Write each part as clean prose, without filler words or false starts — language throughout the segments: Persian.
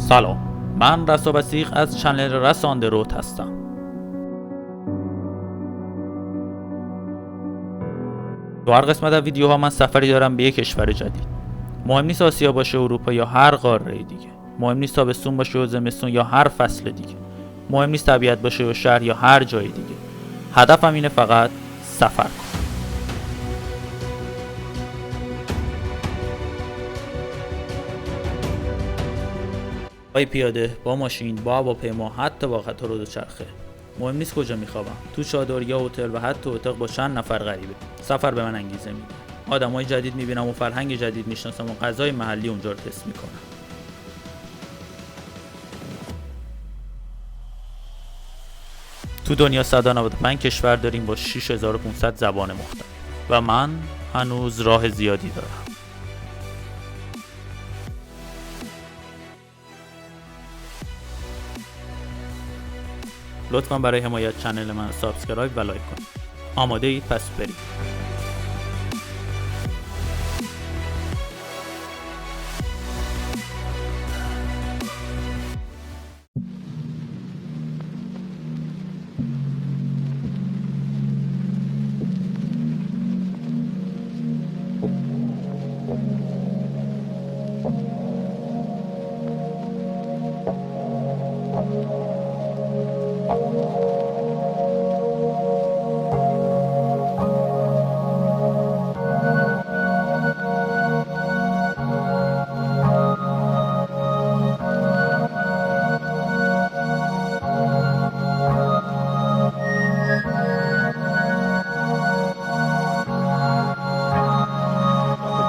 سلام، من رasa.vasighh از چنل رasa هستم. تو هر قسمت از ویدیوها من سفری دارم به یک کشور جدید. مهم نیست آسیا باشه، اروپا یا هر قاره دیگه. مهم نیست تابستون باشه و زمستون یا هر فصل دیگه. مهم نیست طبیعت باشه و شهر یا هر جای دیگه. هدفم اینه فقط سفر کنم. با پیاده، با ماشین، با هواپیما، حتی با قطار و دوچرخه. مهم نیست کجا میخوابم، تو چادر یا هتل و حتی اتاق با چند نفر غریبه. سفر به من انگیزه میده. آدمای جدید میبینم و فرهنگ جدید میشناسم و غذای محلی اونجا رو تست میکنم. تو دنیا 195 کشور داریم با 6500 زبان مختلف و من هنوز راه زیادی دارم. لطفاً برای حمایت چنل من سابسکرایب و لایک کنید. آماده اید؟ پس برید.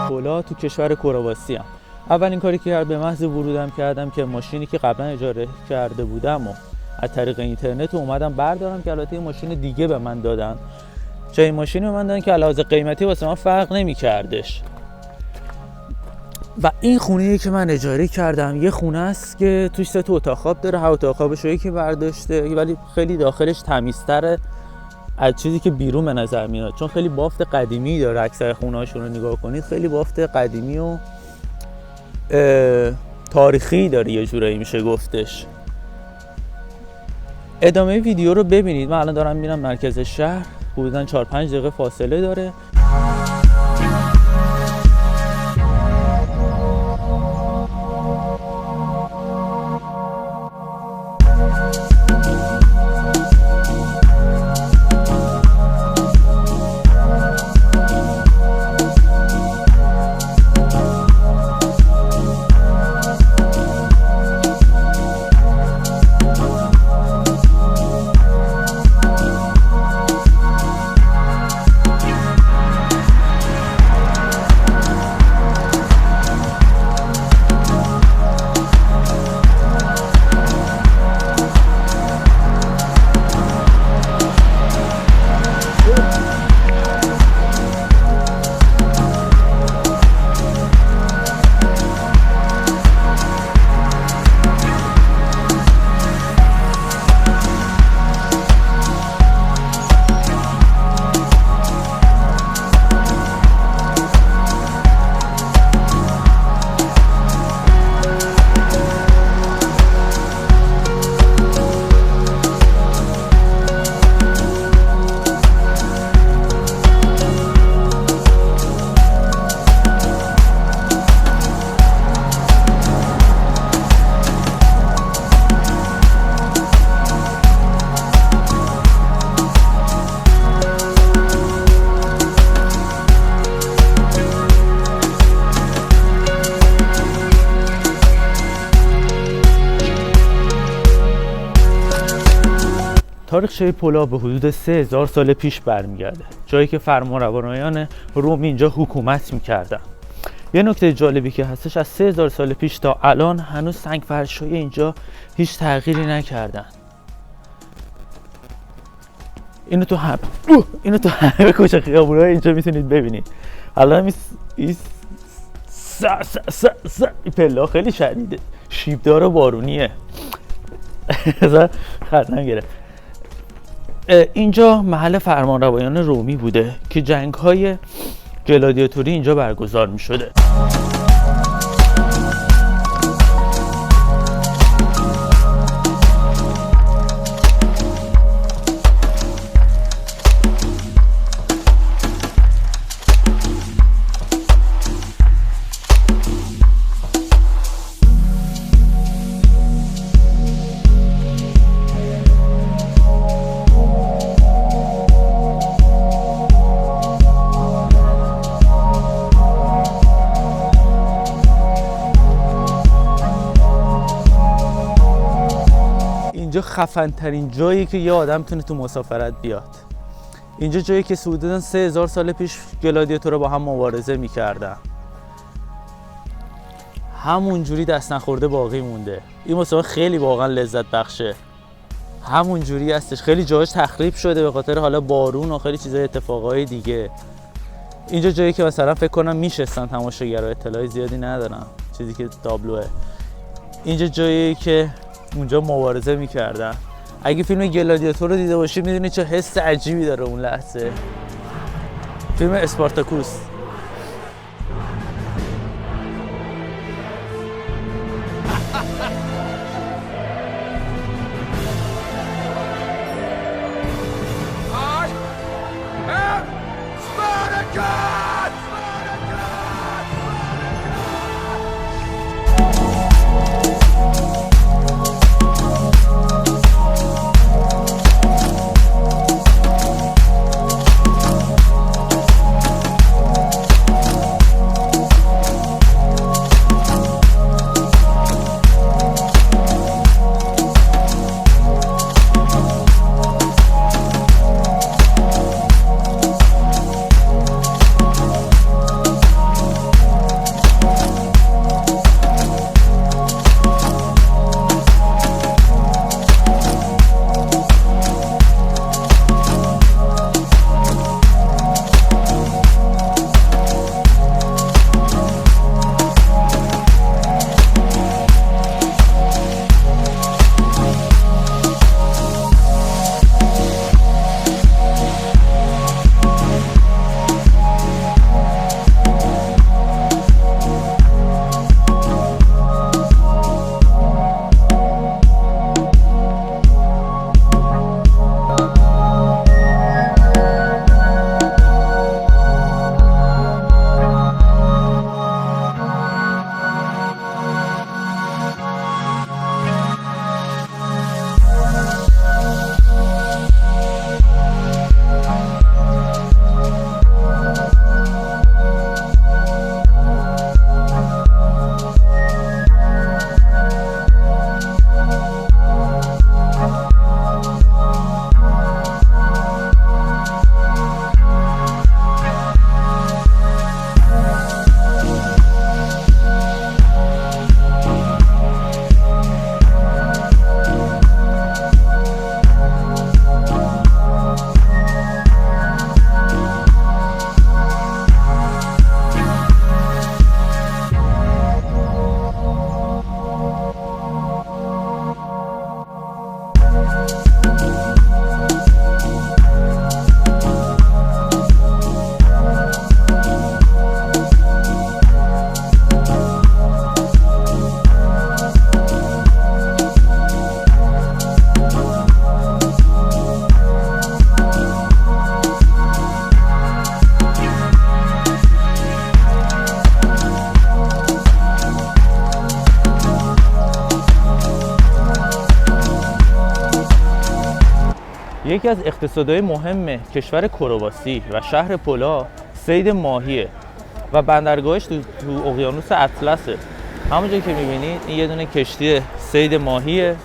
پولا تو کشور کرواسی ام. اولین کاری که به محض ورودم کردم که ماشینی که قبلا اجاره کرده بودم و از طریق اینترنت اومدم بردارم که البته یه ماشین دیگه به من دادن. چه ماشینی به من دادن که علاوه قیمتی واسه من فرق نمی‌کردش. و این خونه‌ای که من اجاره کردم یه خونه است که توش 3 اتاق خواب داره. هر اتاق خوابش رو یکی برداشته، ولی خیلی داخلش تمیزتره از چیزی که بیرون به نظر میاد، چون خیلی بافت قدیمی داره. اکثر خونه‌هاشون رو نگاه کنید خیلی بافت قدیمی و تاریخی داره، یه جورایی میشه گفتش. ادامه ویدیو رو ببینید. من الان دارم میرم مرکز شهر، حدوداً 4-5 دقیقه فاصله داره. تاریخچه پولا به حدود 3000 سال پیش برمیگرده، جایی که فرمانروایان روم اینجا حکومت میکردن. یه نکته جالبی که هستش، از 3000 سال پیش تا الان هنوز سنگ فرش‌های اینجا هیچ تغییری نکردن. اینو تو همه کوچه خیابون‌های اینجا میتونید ببینید. الان این پلا خیلی شدیده، شیبدار و بارونیه. خطرم گرفت. اینجا محل فرمانروایان رومی بوده که جنگ‌های گلادیاتوری اینجا برگزار می‌شده. اینجا خفن ترین جایی که یه آدم تونه تو مسافرت بیاد. اینجا جایی که حدوداً 3000 سال پیش گلادیاتورها با هم مبارزه میکردن، همون جوری دست نخورده باقی مونده. این مسابقه خیلی واقعا لذت بخشه، همون جوری هستش. خیلی جاهاش تخریب شده به خاطر حالا بارون و خیلی چیزای اتفاقای دیگه. اینجا جایی که مثلا فکر کنم میشستن تماشاگرها، اطلاعی زیادی ندارم چیزی که تابلوه. اینجا جایی که اونجا مبارزه میکردن. اگه فیلم گلادیاتور رو دیده باشی میدونی چه حس عجیبی داره اون لحظه. فیلم اسپارتاکوس. یکی از اقتصادهای مهم کشور کرواسی و شهر پولا صید ماهیه و بندرگاهش تو اقیانوس اطلسه. همونجایی که میبینید این یه دونه کشتی صید ماهیه.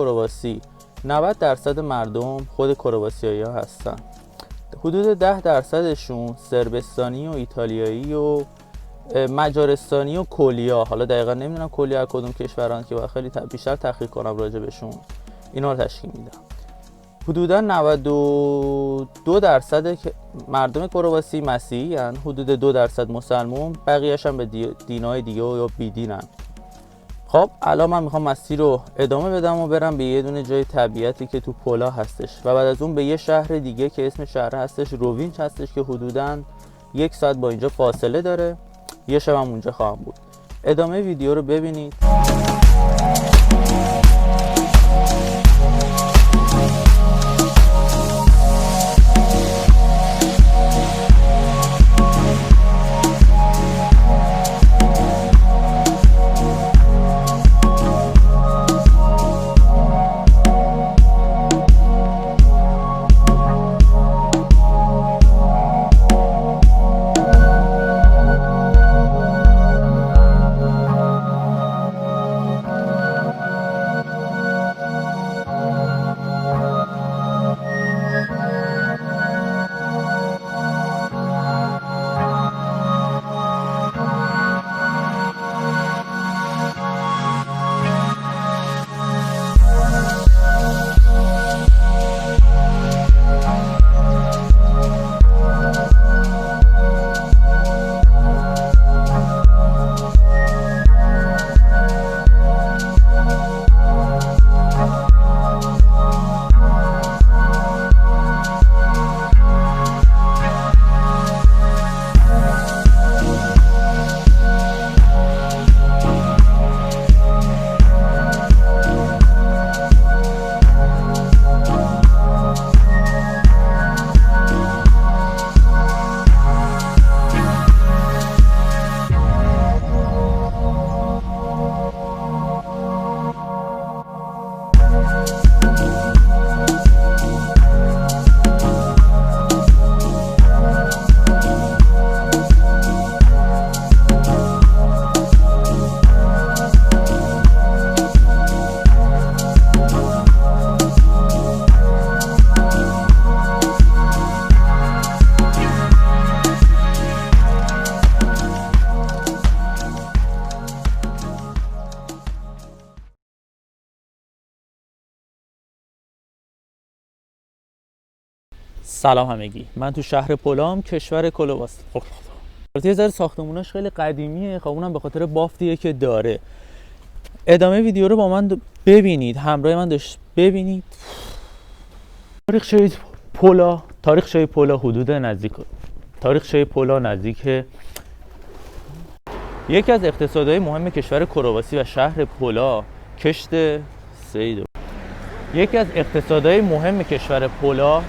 کرواسی 90% مردم خود کرواسیایی‌ها هستن. حدود 10%شون صربستانی و ایتالیایی و مجارستانی و کولیا، حالا دقیقا نمیدونم کولیا کدوم کشورن که باید خیلی بیشتر تحقیق کنم راجع بهشون، اینا رو تشکیل میدن. حدودا 92% مردم کرواسی مسیحی هن، حدود 2% مسلمون، بقیه‌اش هم به دینای دیگه یا بیدینن. خب الان من میخوام مسیر رو ادامه بدم و برم به یه دونه جای طبیعتی که تو پولا هستش و بعد از اون به یه شهر دیگه که اسم شهر هستش روینچ هستش که حدوداً 1 ساعت با اینجا فاصله داره. یه شب هم اونجا خواهم بود. ادامه ویدیو رو ببینید. سلام همگی، من تو شهر پولام، کشور کرواسی. یه ذره ساختموناش خیلی قدیمیه، خب اونم به خاطر بافتیه که داره. ادامه ویدیو رو با من ببینید، همراه من ببینید. تاریخچه پولا حدود تاریخچه پولا نزدیک یکی از اقتصادهای مهم کشور کرواسی و شهر پولا کشت سید. یکی از اقتصادهای مهم کشور پولا